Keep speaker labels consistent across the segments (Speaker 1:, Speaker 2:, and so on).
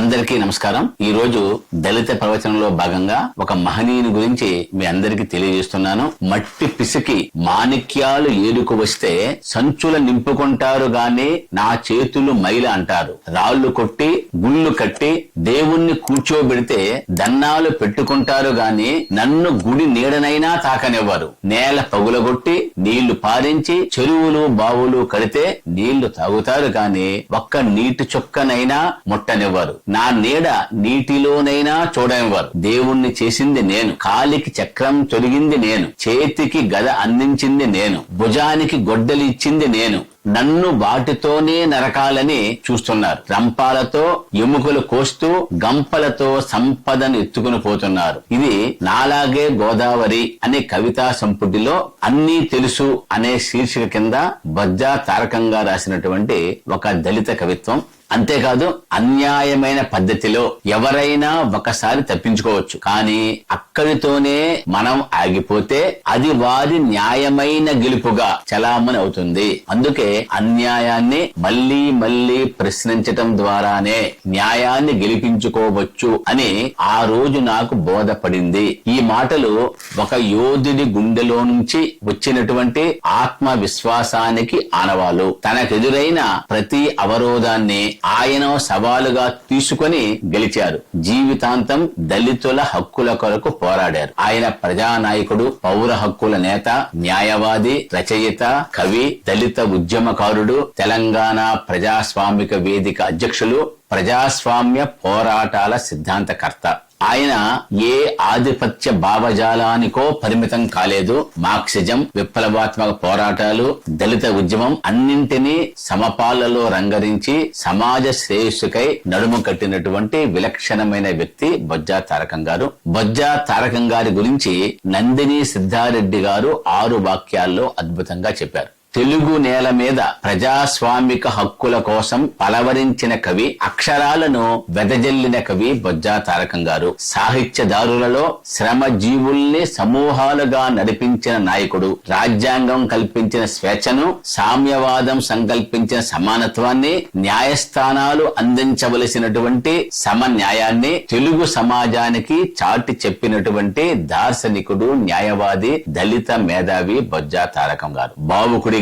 Speaker 1: అందరికీ నమస్కారం. ఈ రోజు దళిత ప్రవచనంలో భాగంగా ఒక మహనీయుని గురించి మీ అందరికీ తెలియజేస్తున్నాను. మట్టి పిసికి మాణిక్యాలు ఏడుకు వస్తే సంచుల నింపుకుంటారు గాని నా చేతులు మైల అంటారు. రాళ్లు కొట్టి గుళ్ళు కట్టి దేవుణ్ణి కూర్చోబెడితే దన్నాలు పెట్టుకుంటారు గాని నన్ను గుడి నీడనైనా తాకనివ్వరు. నేల పగులగొట్టి నీళ్లు పారించి చెరువులు బావులు కడితే నీళ్లు తాగుతారు గాని ఒక్క నీటి చుక్కనైనా ముట్టనివ్వరు. నా నీడ నీటిలోనైనా చూడనివ్వరు. దేవుణ్ణి చేసింది నేను, కాలికి చక్రం తొడిగింది నేను, చేతికి గద అందించింది నేను, భుజానికి గొడ్డలి ఇచ్చింది నేను. నన్ను వాటితోనే నరకాలని చూస్తున్నారు. రంపాలతో ఎముకలు కోస్తూ గంపలతో సంపదను ఎత్తుకుని పోతున్నారు. ఇది నాలాగే గోదావరి అనే కవితా సంపుటిలో అన్నీ తెలుసు అనే శీర్షిక కింద బొజ్జా తారకంగా రాసినటువంటి ఒక దళిత కవిత్వం. అంతేకాదు, అన్యాయమైన పద్ధతిలో ఎవరైనా ఒకసారి తప్పించుకోవచ్చు, కానీ అక్కడితోనే మనం ఆగిపోతే అది వారి న్యాయమైన గెలుపుగా చలామణి అవుతుంది. అందుకే అన్యాయాన్ని మళ్లీ మళ్లీ ప్రశ్నించటం ద్వారానే న్యాయాన్ని గెలిపించుకోవచ్చు అని ఆ రోజు నాకు బోధపడింది. ఈ మాటలు ఒక యోధుడి గుండెలో నుంచి వచ్చినటువంటి ఆత్మవిశ్వాసానికి ఆనవాలు. తనకెదురైన ప్రతి అవరోధాన్ని ఆయన సవాలుగా తీసుకొని గెలిచారు. జీవితాంతం దళితుల హక్కుల కొరకు పోరాడారు. ఆయన ప్రజానాయకుడు, పౌర హక్కుల నేత, న్యాయవాది, రచయిత, కవి, దళిత ఉద్యమకారుడు, తెలంగాణ ప్రజాస్వామిక వేదిక అధ్యక్షులు, ప్రజాస్వామ్య పోరాటాల సిద్ధాంతకర్త. ఆయన ఏ ఆధిపత్య భావజాలానికో పరిమితం కాలేదు. మార్క్సిజం, విప్లవాత్మక పోరాటాలు, దళిత ఉద్యమం అన్నింటినీ సమపాలలో రంగరించి సమాజ శ్రేయస్సుకై నడుము కట్టినటువంటి విలక్షణమైన వ్యక్తి బొజ్జా తారకం గారు. బొజ్జా తారకం గారి గురించి నందిని సిద్ధారెడ్డి గారు 6 వాక్యాల్లో అద్భుతంగా చెప్పారు. తెలుగు నేల మీద ప్రజాస్వామిక హక్కుల కోసం పలవరించిన కవి, అక్షరాలను వెదజల్లిన కవి బొజ్జా తారకం గారు. సాహిత్యదారులలో శ్రమజీవుల్ని సమూహాలుగా నడిపించిన నాయకుడు. రాజ్యాంగం కల్పించిన స్వేచ్ఛను, సామ్యవాదం సంకల్పించిన సమానత్వాన్ని, న్యాయస్థానాలు అందించవలసినటువంటి సమన్యాయాన్ని తెలుగు సమాజానికి చాటి చెప్పినటువంటి దార్శనికుడు, న్యాయవాది, దళిత మేధావి బొజ్జా తారకం గారు. భావుకుడి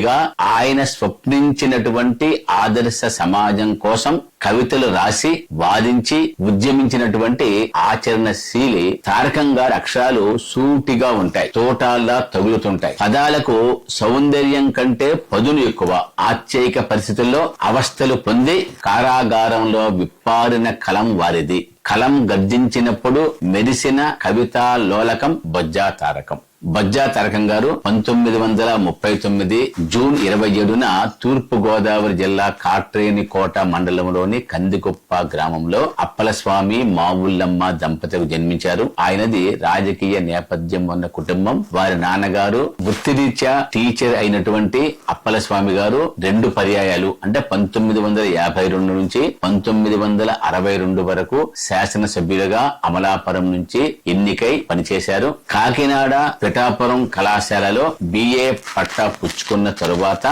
Speaker 1: ఆయన స్వప్నించినటువంటి ఆదర్శ సమాజం కోసం కవితలు రాసి వాదించి ఉద్యమించినటువంటి ఆచరణశీలి తారకం గారి అక్షరాలు సూటిగా ఉంటాయి, తోటాల్లా తగులుతుంటాయి. పదాలకు సౌందర్యం కంటే పదును ఎక్కువ. ఆశ్చర్యక పరిస్థితుల్లో అవస్థలు పొంది కారాగారంలో విప్పారిన కలం వారిది. కలం గర్జించినప్పుడు మెరిసిన కవితా లోలకం బొజ్జా తారకం. బొజ్జా తారకం గారు 1939 జూన్ 27న తూర్పు గోదావరి జిల్లా కాట్రేనికోట మండలంలోని కందికుప్ప గ్రామంలో అప్పలస్వామి, మావుల్లమ్మ దంపతులకు జన్మించారు. ఆయనది రాజకీయ నేపథ్యం ఉన్న కుటుంబం. వారి నాన్నగారు వృత్తిరీత్యా టీచర్ అయినటువంటి అప్పలస్వామి గారు 2 పర్యాయాలు అంటే 1952 నుంచి 1962 వరకు శాసనసభ్యులుగా అమలాపురం నుంచి ఎన్నికై పనిచేశారు. కాకినాడ పిఠాపురం కళాశాలలో BA పట్టా పుచ్చుకున్న తరువాత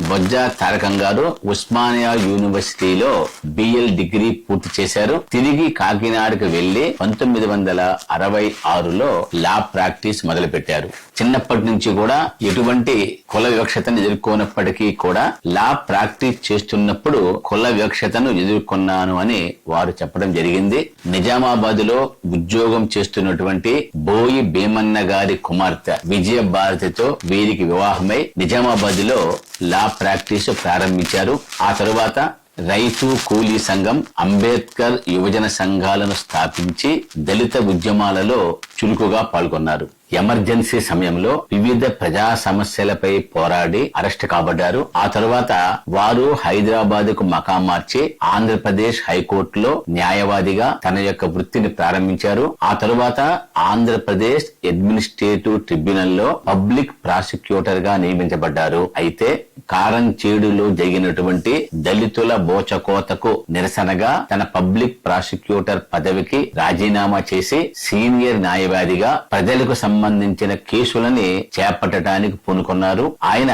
Speaker 1: బొజ్జా తారకం గారు ఉస్మానియా యూనివర్సిటీలో BL డిగ్రీ పూర్తి చేశారు. తిరిగి కాకినాడకు వెళ్లి 1966లో లా ప్రాక్టీస్ మొదలు పెట్టారు. చిన్నప్పటి నుంచి కూడా ఎటువంటి కుల వివక్షతను ఎదుర్కొన్నప్పటికీ కూడా లా ప్రాక్టీస్ చేస్తున్నప్పుడు కుల వివక్షతను ఎదుర్కొన్నాను అని వారు చెప్పడం జరిగింది. నిజామాబాద్ లో ఉద్యోగం చేస్తున్నటువంటి బోయి భీమన్న గారి కుమార్తె విజయ భారతితో వీరికి వివాహమై నిజామాబాద్ లో లా ప్రాక్టీస్ ప్రారంభించారు. ఆ తరువాత రైతు కూలీ సంఘం, అంబేద్కర్ యువజన సంఘాలను స్థాపించి దళిత ఉద్యమాలలో చురుకుగా పాల్గొన్నారు. ఎమర్జెన్సీ సమయంలో వివిధ ప్రజా సమస్యలపై పోరాడి అరెస్ట్ కాబడ్డారు. ఆ తరువాత వారు హైదరాబాద్ కు మకాం మార్చి ఆంధ్రప్రదేశ్ హైకోర్టులో న్యాయవాదిగా తన యొక్క వృత్తిని ప్రారంభించారు. ఆ తరువాత ఆంధ్రప్రదేశ్ అడ్మినిస్ట్రేటివ్ ట్రిబ్యునల్ లో పబ్లిక్ ప్రాసిక్యూటర్ గా నియమించబడ్డారు. అయితే కారంచేడులో జరిగినటువంటి దళితుల బోచకోతకు నిరసనగా తన పబ్లిక్ ప్రాసిక్యూటర్ పదవికి రాజీనామా చేసి సీనియర్ న్యాయవాదిగా ప్రజలకు సంబంధించిన సంబంధించిన కేసులని చేపట్టడానికి పూనుకున్నారు. ఆయన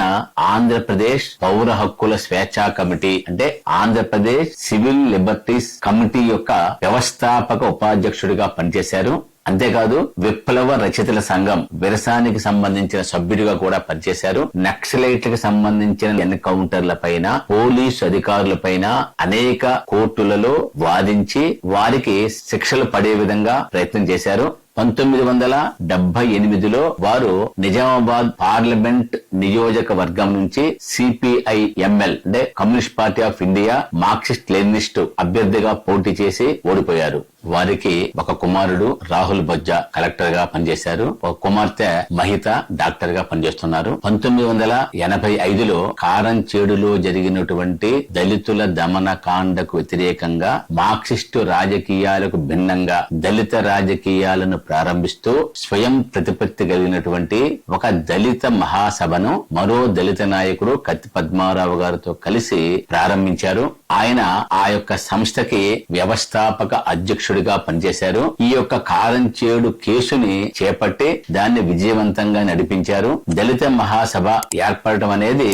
Speaker 1: ఆంధ్రప్రదేశ్ పౌర హక్కుల స్వేచ్ఛా కమిటీ అంటే ఆంధ్రప్రదేశ్ సివిల్ లిబర్టీస్ కమిటీ యొక్క వ్యవస్థాపక ఉపాధ్యక్షుడిగా పనిచేశారు. అంతేకాదు విప్లవ రచయితల సంఘం విరసానికి సంబంధించిన సభ్యుడిగా కూడా పనిచేశారు. నక్సలైట్లకు సంబంధించిన ఎన్కౌంటర్ల పైన, పోలీసు అధికారుల పైన అనేక కోర్టులలో వాదించి వారికి శిక్షలు పడే విధంగా ప్రయత్నం చేశారు. 1978లో వారు నిజామాబాద్ పార్లమెంట్ నియోజకవర్గం నుంచి CPI-ML అంటే communist party of India Marxist Leninist అభ్యర్థిగా పోటీ చేసి ఓడిపోయారు. వారికి ఒక కుమారుడు రాహుల్ బొజ్జా కలెక్టర్ గా పనిచేశారు. ఒక కుమార్తె మహిత డాక్టర్ గా పనిచేస్తున్నారు. 1985లో కారంచేడులో జరిగినటువంటి దళితుల దమన కాండకు వ్యతిరేకంగా మార్క్సిస్టు రాజకీయాలకు భిన్నంగా దళిత రాజకీయాలను ప్రారంభిస్తూ స్వయం ప్రతిపత్తి కలిగినటువంటి ఒక దళిత మహాసభను మరో దళిత నాయకుడు కత్తి పద్మారావు గారితో కలిసి ప్రారంభించారు. ఆయన ఆ యొక్క సంస్థకి వ్యవస్థాపక అధ్యక్షుడిగా పనిచేశారు. ఈ యొక్క కారంచేడు కేసుని చేపట్టి దాన్ని విజయవంతంగా నడిపించారు. దళిత మహాసభ ఏర్పడటం అనేది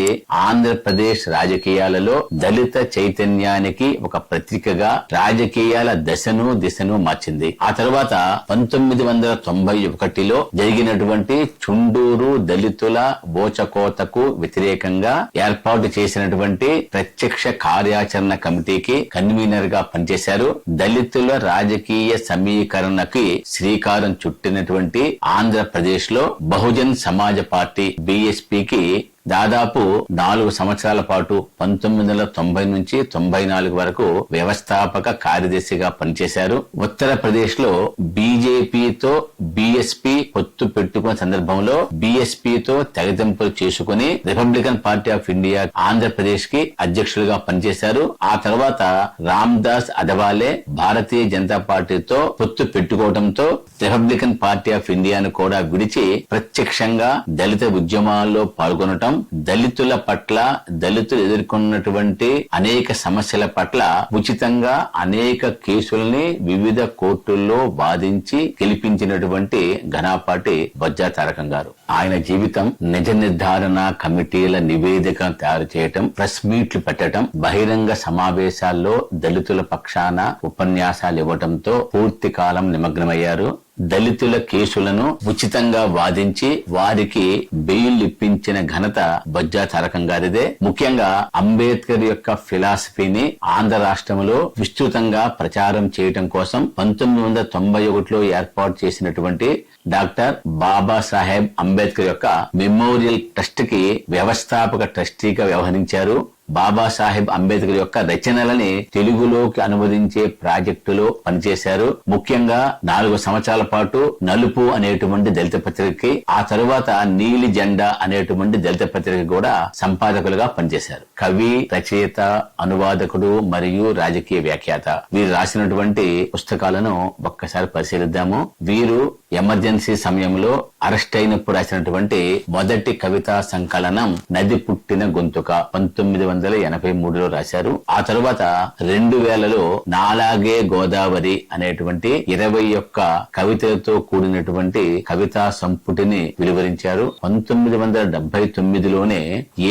Speaker 1: ఆంధ్రప్రదేశ్ రాజకీయాలలో దళిత చైతన్యానికి ఒక ప్రతీకగా రాజకీయాల దిశను మార్చింది. ఆ తర్వాత 1991లో జరిగినటువంటి చుండూరు దళితుల బోచకోతకు వ్యతిరేకంగా ఏర్పాటు చేసినటువంటి ప్రత్యక్ష కార్యాచరణ కమిటీకి కన్వీనర్ గా పనిచేశారు. దళితుల రాజకీయ సమీకరణకి శ్రీకారం చుట్టినటువంటి ఆంధ్రప్రదేశ్ లో బహుజన్ సమాజ్ పార్టీ BSPకి దాదాపు 4 సంవత్సరాల పాటు 1990 నుంచి 94 వరకు వ్యవస్థాపక కార్యదర్శిగా పనిచేశారు. ఉత్తరప్రదేశ్ లో బీజేపీతో BSP పొత్తు పెట్టుకున్న సందర్భంలో BSPతో తెగదెంపులు చేసుకుని Republican party of India Andhra Pradesh కి అధ్యక్షులుగా పనిచేశారు. ఆ తర్వాత రామ్దాస్ అథవాలే భారతీయ జనతా పార్టీతో పొత్తు పెట్టుకోవడంతో రిపబ్లికన్ పార్టీ ఆఫ్ ఇండియాను కూడా విడిచి ప్రత్యక్షంగా దళిత ఉద్యమాల్లో పాల్గొనటం, దళితుల పట్ల దళితులు ఎదుర్కొన్నటువంటి అనేక సమస్యల పట్ల ఉచితంగా అనేక కేసుల్ని వివిధ కోర్టుల్లో వాదించి గెలిపించినటువంటి ఘనాపాటి బొజ్జా తారకం గారు. ఆయన జీవితం నిజ నిర్ధారణ కమిటీల నివేదిక తయారు చేయటం, ప్రెస్ మీట్లు పెట్టడం, బహిరంగ సమావేశాల్లో దళితుల పక్షాన ఉపన్యాసాలు ఇవ్వటంతో పూర్తి కాలం నిమగ్నమయ్యారు. దళితుల కేసులను ఉచితంగా వాదించి వారికి బెయిల్ ఇప్పించిన ఘనత బొజ్జా తారకం గారిదే. ముఖ్యంగా అంబేద్కర్ యొక్క ఫిలాసఫీని ఆంధ్ర రాష్ట్రంలో విస్తృతంగా ప్రచారం చేయటం కోసం 1991లో ఏర్పాటు చేసినటువంటి డాక్టర్ బాబాసాహెబ్ అంబేద్కర్ యొక్క మెమోరియల్ ట్రస్ట్ కి వ్యవస్థాపక ట్రస్టీగా వ్యవహరించారు. బాబాసాహెబ్ అంబేద్కర్ యొక్క రచనలని తెలుగులోకి అనువదించే ప్రాజెక్టులో పనిచేశారు. ముఖ్యంగా 4 సంవత్సరాల పాటు నలుపు అనేటువంటి దళిత పత్రికకి, ఆ తరువాత నీలి జెండా అనేటువంటి దళిత పత్రిక కూడా సంపాదకులుగా పనిచేశారు. కవి, రచయిత, అనువాదకుడు మరియు రాజకీయ వ్యాఖ్యాత. వీరు రాసినటువంటి పుస్తకాలను ఒక్కసారి పరిశీలిద్దాము. వీరు ఎమర్జెన్సీ సమయంలో అరెస్ట్ అయినప్పుడు రాసినటువంటి మొదటి కవితా సంకలనం నది పుట్టిన గొంతుక 1983లో రాశారు. ఆ తరువాత 2000లో నాలాగే గోదావరి అనేటువంటి 21 కవితలతో కూడినటువంటి కవితా సంపుటిని వెలువరించారు. 1979లోనే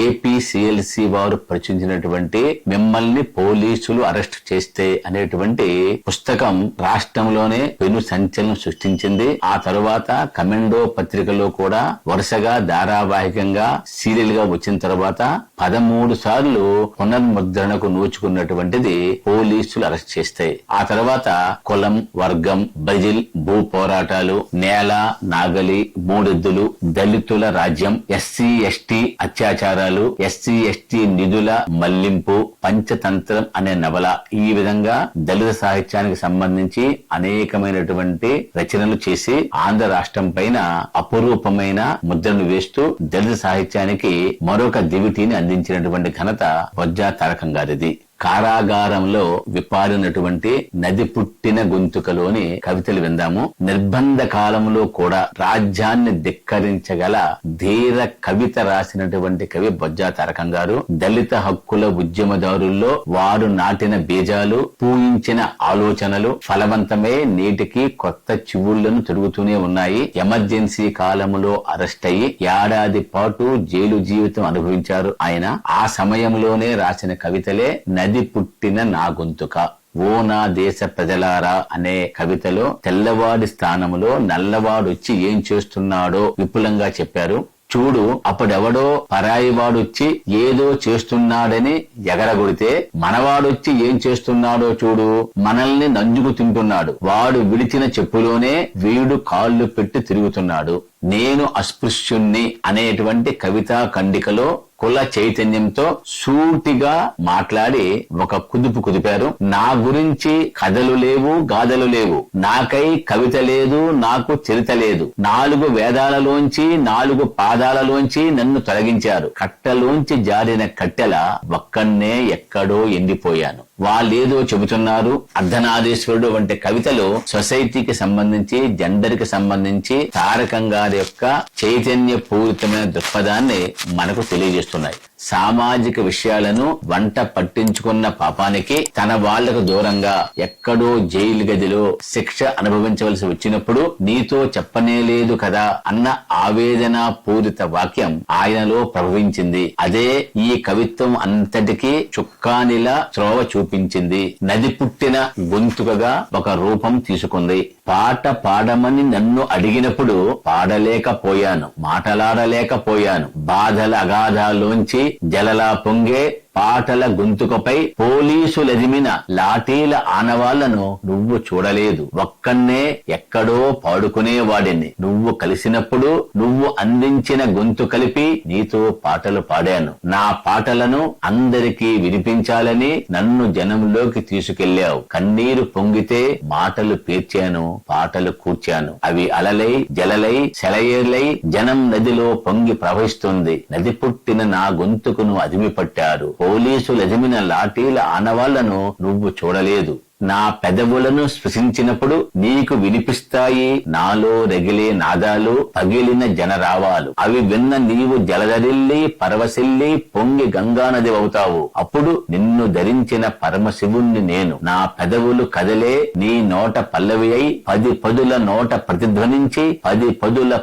Speaker 1: APCLC వారు ప్రచురించినటువంటి మిమ్మల్ని పోలీసులు అరెస్ట్ చేస్తే అనేటువంటి పుస్తకం రాష్ట్రంలోనే పెను సంచలనం సృష్టించింది. ఆ తరువాత కమెండో పత్రికలో కూడా వరుసగా ధారావాహికంగా సీరియల్ గా వచ్చిన తర్వాత 13 సార్లు పునర్ముద్రణకు నోచుకున్నటువంటిది పోలీసులు అరెస్ట్ చేస్తాయి. ఆ తర్వాత కులం, వర్గం, బజిల్, భూ పోరాటాలు, నేల, నాగలి, మూడెద్దులు, దళితుల రాజ్యం, SC/ST అత్యాచారాలు, SC/ST నిధుల మళ్లింపు, పంచతంత్రం అనే నవల, ఈ విధంగా దళిత సాహిత్యానికి సంబంధించి అనేకమైనటువంటి రచనలు చేసి ఆంధ్ర రాష్ట్రం పైన అపురూపమైన ముద్రను వేస్తూ దళిత సాహిత్యానికి మరొక దివిటీని అందించినటువంటి ఘనత బొజ్జా తారకం గారిది. కారాగారంలో విపారినటువంటి నది పుట్టిన గొంతుకలోని కవితలు విందాము. నిర్బంధ కాలంలో కూడా రాజ్యాన్ని ధిక్కరించగల ధీర కవిత రాసినటువంటి కవి బొజ్జా తారకం గారు. దళిత హక్కుల ఉద్యమదారుల్లో వారు నాటిన బీజాలు, పూయించిన ఆలోచనలు ఫలవంతమే నేటికి కొత్త చివుళ్లను తిరుగుతూనే ఉన్నాయి. ఎమర్జెన్సీ కాలంలో అరెస్ట్ అయ్యి ఏడాది పాటు జైలు జీవితం అనుభవించారు ఆయన. ఆ సమయంలోనే రాసిన కవితలే నది పుట్టిన నా గొంతుక, ఓ నా దేశ ప్రజలారా అనే కవితలో తెల్లవాడి స్థానంలో నల్లవాడొచ్చి ఏం చేస్తున్నాడో విపులంగా చెప్పారు. చూడు, అప్పుడెవడో పరాయి వాడొచ్చి ఏదో చేస్తున్నాడని ఎగరగొడితే మనవాడొచ్చి ఏం చేస్తున్నాడో చూడు, మనల్ని నంజుకు తింటున్నాడు. వాడు విడిచిన చెప్పులోనే వీడు కాళ్ళు పెట్టి తిరుగుతున్నాడు. నేను అస్పృశ్యుణ్ణి అనేటువంటి కవితా ఖండికలో కుల చైతన్యంతో సూటిగా మాట్లాడి ఒక కుదుపు కుదిపారు. నా గురించి కథలు లేవు, గాథలు లేవు, నాకై కవిత లేదు, నాకు చరిత లేదు. 4 వేదాలలోంచి 4 పాదాలలోంచి నన్ను తొలగించారు. కట్టలోంచి జారిన కట్టెల ఒక్కన్నే ఎక్కడో ఎండిపోయాను. వాళ్ళేదో చెబుతున్నారు. అర్ధనారీశ్వరుడు వంటి కవితలు సొసైటీకి సంబంధించి, జెండర్ కి సంబంధించి తారకం గారి యొక్క చైతన్య పూరితమైన దృక్పథాన్ని మనకు తెలియజేస్తున్నాయి. సామాజిక విషయాలను వంట పట్టించుకున్న పాపానికి తన వాళ్లకు దూరంగా ఎక్కడో జైలు గదిలో శిక్ష అనుభవించవలసి వచ్చినప్పుడు నీతో చెప్పనేలేదు కదా అన్న ఆవేదన పూరిత వాక్యం ఆయనలో ప్రభవించింది. అదే ఈ కవిత్వం అంతటికీ చుక్కానిలా త్రోవ చూపించింది. నది పుట్టిన గొంతుకగా ఒక రూపం తీసుకుంది. పాట పాడమని నన్ను అడిగినప్పుడు పాడలేకపోయాను, మాటలాడలేకపోయాను. బాధల అగాధాల్లోంచి జలలా పొంగే పాటల గొంతుకపై పోలీసులెదిమిన లాఠీల ఆనవాళ్లను నువ్వు చూడలేదు. ఒక్కన్నే ఎక్కడో పాడుకునేవాడిని. నువ్వు కలిసినప్పుడు నువ్వు అందించిన గొంతు కలిపి నీతో పాటలు పాడాను. నా పాటలను అందరికీ వినిపించాలని నన్ను జనంలోకి తీసుకెళ్లావు. కన్నీరు పొంగితే మాటలు పేర్చాను, పాటలు కూర్చాను. అవి అలలై జలలై సెలయేర్లై జనం నదిలో పొంగి ప్రవహిస్తుంది. నది పుట్టిన నా గొంతుకును అదిమి పట్టారు. పోలీసులు ఎదిమిన లాఠీల ఆనవాళ్లను నువ్వు చూడలేదు. నా పెదవులను స్పృశించినప్పుడు నీకు వినిపిస్తాయి నాలో రగిలే నాదాలు, పగిలిన జనరావాలు. అవి విన్న నీవు జలదరిల్లి పరవశిల్లి పొంగి గంగానది అవుతావు. అప్పుడు నిన్ను ధరించిన పరమశివుణ్ణి నేను. నా పెదవులు కదలే నీ నోట పల్లవి అయి 10 పదుల నోట ప్రతిధ్వనించి 10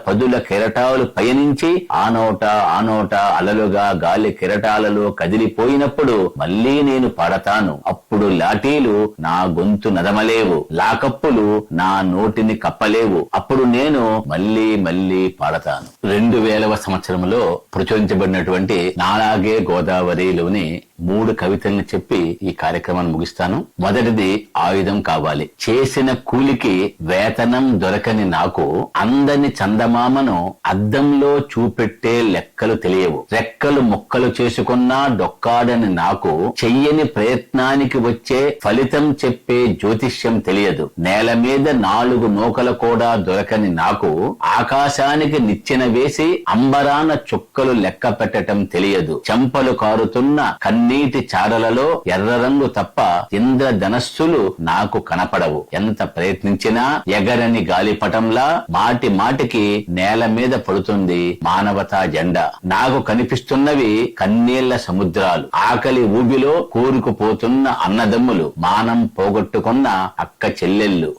Speaker 1: పదుల కెరటాలు పయనించి ఆ నోట అలలుగా గాలి కెరటాలలో కదిలిపోయినప్పుడు మళ్లీ నేను పాడతాను. అప్పుడు లాఠీలు నా గొంతు నదమలేవు, లాకప్పులు నా నోటిని కప్పలేవు. అప్పుడు నేను మళ్లీ పాడతాను. 2000వ సంవత్సరంలో ప్రచురించబడినటువంటి నాలాగే గోదావరిలోని 3 కవితల్ని చెప్పి ఈ కార్యక్రమాన్ని ముగిస్తాను. మొదటిది ఆయుధం కావాలి. చేసిన కూలికి వేతనం దొరకని నాకు అందని చందమామను అద్దంలో చూపెట్టే లెక్కలు తెలియవు. రెక్కలు ముక్కలు చేసుకున్నా డొక్కాడని నాకు చెయ్యని ప్రయత్నానికి వచ్చే ఫలితం చెప్పే జ్యోతిష్యం తెలియదు. నేల మీద 4 నూకలు కూడా దొరకని నాకు ఆకాశానికి నిచ్చెన వేసి అంబరాన చుక్కలు లెక్క పెట్టడం తెలియదు. చెంపలు కారుతున్న కన్నీటి చారలలో ఎర్ర రంగు తప్ప ఇంద్రధనస్సులు నాకు కనపడవు. ఎంత ప్రయత్నించినా ఎగరని గాలిపటంలా మాటికి నేల మీద పడుతుంది మానవతా జెండా. నాకు కనిపిస్తున్నవి కన్నీళ్ల సముద్రాలు, ఆకలి ఊబిలో కూరుకుపోతున్న అన్నదమ్ములు, మానం పోగొట్టుకున్న అక్క చెల్లెళ్ళు,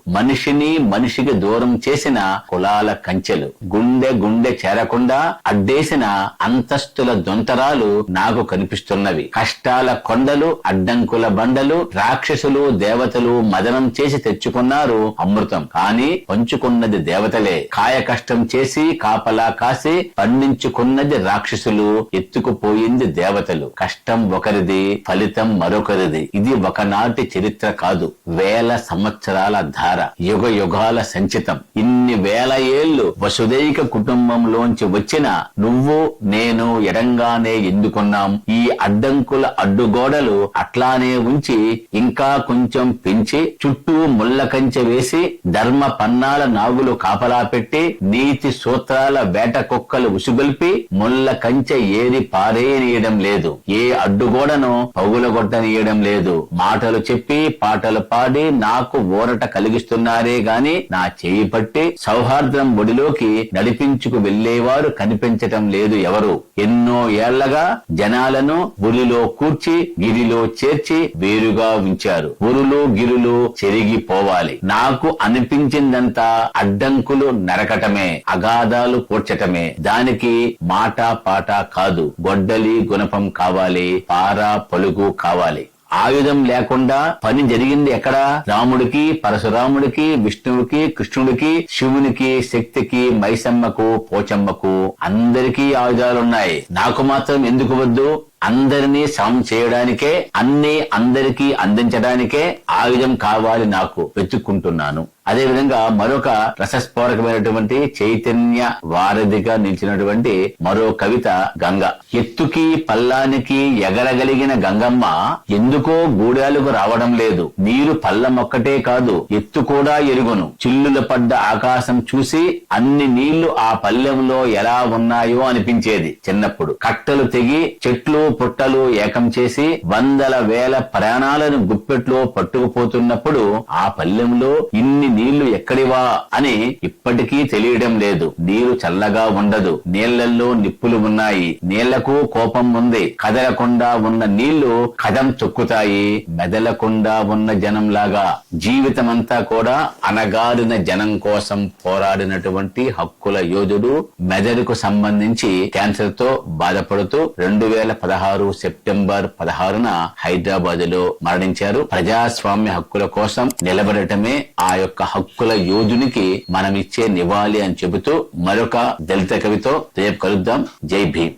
Speaker 1: మనిషికి దూరం చేసిన కులాల కంచెలు, గుండె చేరకుండా అడ్డేసిన అంతస్తుల దొంతరాలు నాకు కనిపిస్తున్నవి. కష్టాల కొండలు, అడ్డంకుల బండలు, రాక్షసులు దేవతలు మదనం చేసి తెచ్చుకున్నారు అమృతం. కానీ పంచుకున్నది దేవతలే. కాయ కష్టం చేసి కాపలా కాసి పండించుకున్నది రాక్షసులు, ఎత్తుకుపోయింది దేవతలు. కష్టం ఒకరిది, ఫలితం మరొకరిది. ఇది ఒకనాటి చరిత్ర కాదు, వేల సంవత్సరాల ధార, యుగ యుగాల సంచితం. ఇన్ని వేల ఏళ్లు వసుదైక కుటుంబంలోంచి వచ్చిన నువ్వు నేను ఎడంగానే ఎందుకున్నాం? ఈ అడ్డంకుల అడుగుల అడ్డుగోడలు అట్లానే ఉంచి ఇంకా కొంచెం పెంచి చుట్టూ ముళ్ళ కంచె వేసి ధర్మ పన్నాల నాగులు కాపలా పెట్టి నీతి సూత్రాల వేట కుక్కలు ఉసుగొల్పి ముళ్ళ కంచె ఏరి పారేయనీయడం లేదు. ఏ అడ్డుగోడను పగులగొట్టనీయడం లేదు. మాటలు చెప్పి పాటలు పాడి నాకు ఊరట కలిగిస్తున్నారే గాని నా చేయి పట్టి సౌహార్ద్రం ఒడిలోకి నడిపించుకు వెళ్లేవారు కనిపించటం లేదు ఎవరు. ఎన్నో ఏళ్లగా జనాలను ఉరిలో కూర్చి గిరిలో చేర్చి వేరుగా ఉంచారు. ఉరులు గిరులు చెరిగిపోవాలి. నాకు అనిపించిందంతా అడ్డంకులు నరకటమే, అగాధాలు పూడ్చటమే. దానికి మాట పాట కాదు, గొడ్డలి గుణపం కావాలి, పార పలుగు కావాలి. ఆయుధం లేకుండా పని జరిగింది ఎక్కడ? రాముడికి, పరశురాముడికి, విష్ణువుకి, కృష్ణుడికి, శివునికి, శక్తికి, మైసమ్మకు, పోచమ్మకు అందరికీ ఆయుధాలున్నాయి. నాకు మాత్రం ఎందుకు వద్దు? అందరినీ సమం చేయడానికే, అన్ని అందరికీ అందించడానికే ఆయుధం కావాలి. నాకు వెతుక్కుంటున్నాను. అదేవిధంగా మరొక రసస్ఫోరకమైనటువంటి చైతన్య వారధిగా నిలిచినటువంటి మరో కవిత గంగ. ఎత్తుకి పల్లానికి ఎగరగలిగిన గంగమ్మ ఎందుకో గూడాలకు రావడం లేదు. నీరు పల్లమొక్కటే కాదు, ఎత్తు కూడా ఎరుగును. చిల్లుల పడ్డ ఆకాశం చూసి అన్ని నీళ్లు ఆ పల్లెంలో ఎలా ఉన్నాయో అనిపించేది చిన్నప్పుడు. కట్టలు తెగి చెట్లు పుట్టలు ఏకం చేసి వందల వేల ప్రాణాలను గుప్పెట్లో పట్టుకుపోతున్నప్పుడు ఆ పల్లెంలో ఇన్ని నీళ్లు ఎక్కడివా అని ఇప్పటికీ తెలియడం లేదు. నీరు చల్లగా ఉండదు, నీళ్లలో నిప్పులు ఉన్నాయి. నీళ్లకు కోపం ఉంది. కదలకుండా ఉన్న నీళ్లు కదం తొక్కుతాయి. మెదలకుండా ఉన్న జనంలాగా జీవితమంతా కూడా అనగారిన జనం కోసం పోరాడినటువంటి హక్కుల యోధుడు, మెదడుకు సంబంధించి క్యాన్సర్ తో బాధపడుతూ 2016 సెప్టెంబర్ 16న హైదరాబాద్ లో మరణించారు. ప్రజాస్వామ్య హక్కుల కోసం నిలబడటమే ఆ యొక్క హక్కుల యోధునికి మనమిచ్చే నివాళి అని చెబుతూ మరొక దళిత కవితో రేపు కలుద్దాం. జై భీమ్.